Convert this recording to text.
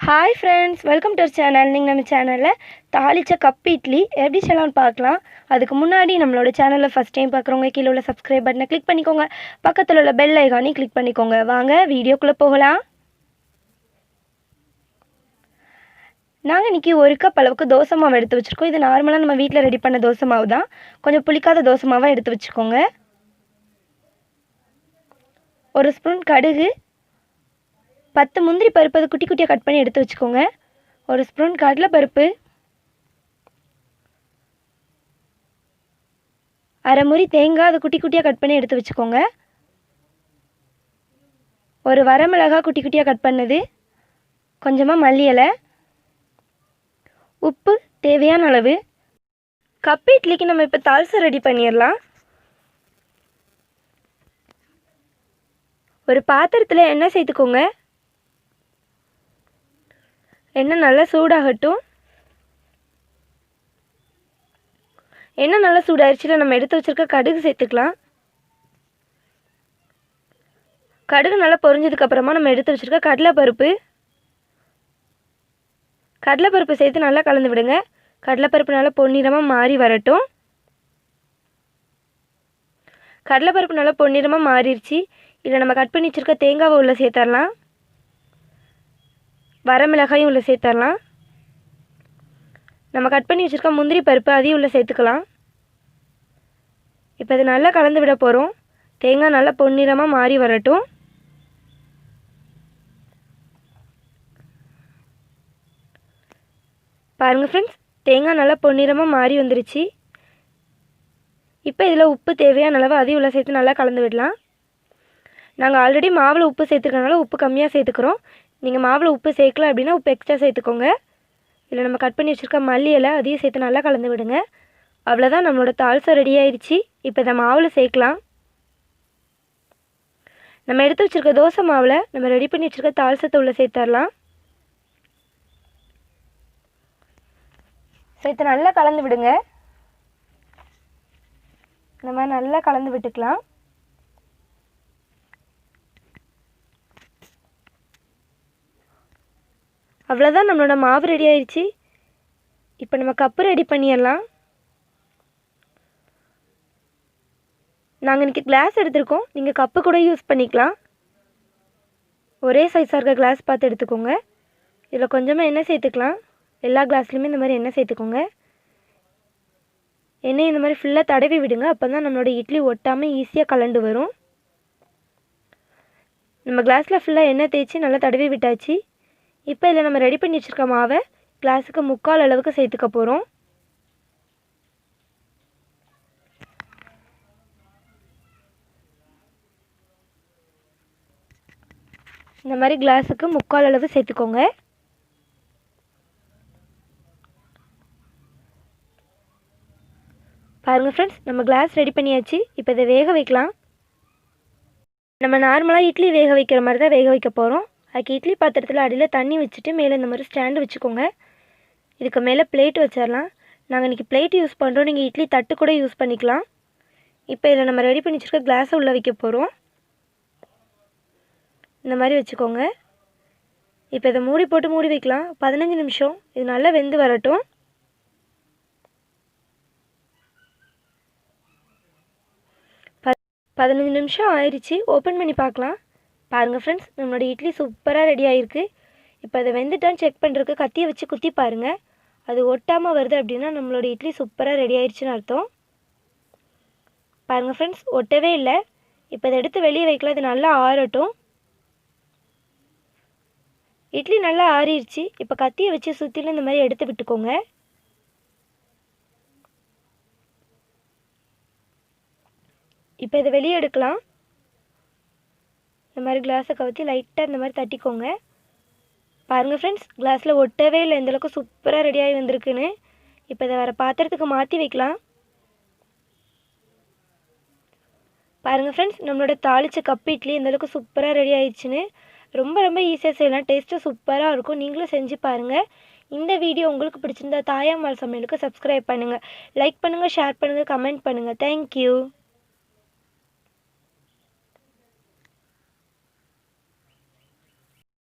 Hi friends, welcome to our channel. நீங்கள் நம்ம சேனலில் தாளித்த கப் இட்லி எப்படி செய்யலாம்னு பார்க்கலாம். அதுக்கு முன்னாடி நம்மளோட சேனலில் ஃபஸ்ட் டைம் பார்க்குறவங்க கீழே உள்ள சப்ஸ்கிரைப் பட்டனை கிளிக் பண்ணிக்கோங்க. பக்கத்தில் உள்ள பெல் ஐகானையும் கிளிக் பண்ணிக்கோங்க. வாங்க வீடியோக்குள்ளே போகலாம். நாங்கள் இன்றைக்கி 1 கப் அளவுக்கு தோசை மாவு எடுத்து வச்சுருக்கோம். இது நார்மலாக நம்ம வீட்டில் ரெடி பண்ண தோசை மாவு தான். கொஞ்சம் புளிக்காத தோசை மாவாக எடுத்து வச்சுக்கோங்க. 1 ஸ்பூன் கடுகு, 10 முந்திரி பருப்பு அது குட்டி குட்டியாக கட் பண்ணி எடுத்து வச்சுக்கோங்க. 1 ஸ்பூன் கடலைப்பருப்பு, அரை மூடி தேங்காய் அது குட்டி குட்டியாக கட் பண்ணி எடுத்து வச்சுக்கோங்க. 1 வரமிளகாய் குட்டி குட்டியாக கட் பண்ணது, கொஞ்சமாக மல்லி இலை, உப்பு தேவையான அளவு. கப் இட்லிக்கு நம்ம இப்போ தால்சா ரெடி பண்ணிடலாம். ஒரு பாத்திரத்தில் எண்ணெய் சேர்த்துக்கோங்க. எண்ணெய் நல்லா சூடாகட்டும். எண்ணெய் நல்லா சூடாகிடுச்சுல, நம்ம எடுத்து வச்சுருக்க கடுகு சேர்த்துக்கலாம். கடுகு நல்லா பொரிஞ்சதுக்கப்புறமா நம்ம எடுத்து வச்சுருக்க கடலைப்பருப்பு சேர்த்து நல்லா கலந்து விடுங்க. கடலைப்பருப்பு நல்லா பொன்னிறமாக மாறி வரட்டும். கடலைப்பருப்பு நல்லா பொன்னிறமாக மாறிடுச்சு. இதில் நம்ம கட் பண்ணி வச்சுருக்க தேங்காவை உள்ளே சேர்த்துடலாம். வரமிளகாயும் உள்ளே சேர்த்துடலாம். நம்ம கட் பண்ணி வச்சுருக்க முந்திரி பருப்பு அதையும் உள்ளே சேர்த்துக்கலாம். இப்போ இது நல்லா கலந்து விட போகிறோம். தேங்காய் நல்லா பொன்னிறமாக மாறி வரட்டும். பாருங்கள் ஃப்ரெண்ட்ஸ், தேங்காய் நல்லா பொன்னிறமாக மாறி வந்துருச்சு. இப்போ இதில் உப்பு தேவையான அளவு அதையும் உள்ளே சேர்த்து நல்லா கலந்து விடலாம். நாங்கள் ஆல்ரெடி மாவில் உப்பு சேர்த்துக்கிறனால உப்பு கம்மியாக சேர்த்துக்கிறோம். நீங்கள் மாவில் உப்பு சேர்க்கல அப்படின்னா உப்பு எக்ஸ்ட்ரா சேர்த்துக்கோங்க. இதில் நம்ம கட் பண்ணி வச்சுருக்க மல்லி இலை அதையும் சேர்த்து நல்லா கலந்து விடுங்க. அவ்வளோதான், நம்மளோட தால்சா ரெடி ஆயிடுச்சு. இப்போ இதை மாவில் சேர்க்கலாம். நம்ம எடுத்து வச்சுருக்க தோசை மாவில் நம்ம ரெடி பண்ணி வச்சுருக்க தால்சத்தை உள்ளே சேர்த்துடலாம். சேர்த்து நல்லா கலந்து விடுங்க. இந்த மாதிரி நல்லா கலந்து விட்டுக்கலாம். அவ்வளோதான், நம்மளோட மாவு ரெடி ஆயிடுச்சு. இப்போ நம்ம கப்பு ரெடி பண்ணிடலாம். நாங்கள் இன்றைக்கி கிளாஸ் எடுத்துருக்கோம். நீங்கள் கப்பு கூட யூஸ் பண்ணிக்கலாம். ஒரே சைஸாக இருக்க கிளாஸ் பார்த்து எடுத்துக்கோங்க. இதில் கொஞ்சமாக எண்ணெய் சேர்த்துக்கலாம். எல்லா கிளாஸ்லேயுமே இந்த மாதிரி எண்ணெய் சேர்த்துக்கோங்க. எண்ணெய் இந்த மாதிரி ஃபுல்லாக தடவி விடுங்க. அப்போ தான் நம்மளோட இட்லி ஒட்டாமல் ஈஸியாக கலண்டு வரும். நம்ம கிளாஸில் ஃபுல்லாக எண்ணெய் தேய்ச்சி நல்லா தடவி விட்டாச்சு. இப்போ இதில் நம்ம ரெடி பண்ணி வச்சுருக்க மாவை கிளாஸுக்கு 3/4 அளவுக்கு சேர்த்துக்க போகிறோம். இந்த மாதிரி கிளாஸுக்கு 3/4 அளவு சேர்த்துக்கோங்க. பாருங்கள் ஃப்ரெண்ட்ஸ், நம்ம கிளாஸ் ரெடி பண்ணியாச்சு. இப்போ இதை வேக வைக்கலாம். நம்ம நார்மலாக இட்லி வேக வைக்கிற மாதிரி தான் வேக வைக்க போகிறோம். அதுக்கு இட்லி பாத்திரத்தில் அடியில் தண்ணி வச்சுட்டு மேலே இந்த மாதிரி ஸ்டாண்டு வச்சுக்கோங்க. இதுக்கு மேலே பிளேட் வச்சிடலாம். நாங்கள் இன்றைக்கி பிளேட் யூஸ் பண்ணுறோம். நீங்கள் இட்லி தட்டு கூட யூஸ் பண்ணிக்கலாம். இப்போ இதில் நம்ம ரெடி பண்ணி வச்சுருக்க கிளாஸை உள்ளே வைக்க போகிறோம். இந்த மாதிரி வச்சுக்கோங்க. இப்போ இதை மூடி போட்டு மூடி வைக்கலாம். 15 நிமிஷம் இது நல்லா வெந்து வரட்டும். பதினஞ்சு நிமிஷம் ஆயிடுச்சு. ஓப்பன் பண்ணி பார்க்கலாம். பாருங்கள் ஃப்ரெண்ட்ஸ், நம்மளோட இட்லி சூப்பராக ரெடி ஆகிருக்கு. இப்போ அதை வெந்துட்டான்னு செக் பண்ணுறதுக்கு கத்தியை வச்சு குத்தி பாருங்கள். அது ஒட்டாமல் வருது அப்படின்னா நம்மளோட இட்லி சூப்பராக ரெடி ஆயிடுச்சுன்னு அர்த்தம். பாருங்கள் ஃப்ரெண்ட்ஸ், ஒட்டவே இல்லை. இப்போ இதை எடுத்து வெளியே வைக்கலாம். இது நல்லா ஆறட்டும். இட்லி நல்லா ஆறிடுச்சு. இப்போ கத்தியை வச்சு சுற்றிலும் இந்த மாதிரி எடுத்து விட்டுக்கோங்க. இப்போ இதை வெளியே எடுக்கலாம். இந்த மாதிரி கிளாஸை கவுத்தி லைட்டாக இந்த மாதிரி தட்டிக்கோங்க. பாருங்கள் ஃப்ரெண்ட்ஸ், கிளாஸில் ஒட்டவே இல்லை. இந்தளவுக்கு சூப்பராக ரெடியாகி வந்திருக்குன்னு. இப்போ இதை வேறு பாத்திரத்துக்கு மாற்றி வைக்கலாம். பாருங்கள் ஃப்ரெண்ட்ஸ், நம்மளோட தாளித்த கப் இட்லி இந்தளவுக்கு சூப்பராக ரெடி ஆயிடுச்சுன்னு. ரொம்ப ரொம்ப ஈஸியாக செய்யலாம். டேஸ்ட்டு சூப்பராக இருக்கும். நீங்களும் செஞ்சு பாருங்கள். இந்த வீடியோ உங்களுக்கு பிடிச்சிருந்தா தாயாம்மாள் சமையலுக்கு சப்ஸ்கிரைப் பண்ணுங்கள், லைக் பண்ணுங்கள், ஷேர் பண்ணுங்கள், கமெண்ட் பண்ணுங்கள். தேங்க்யூ.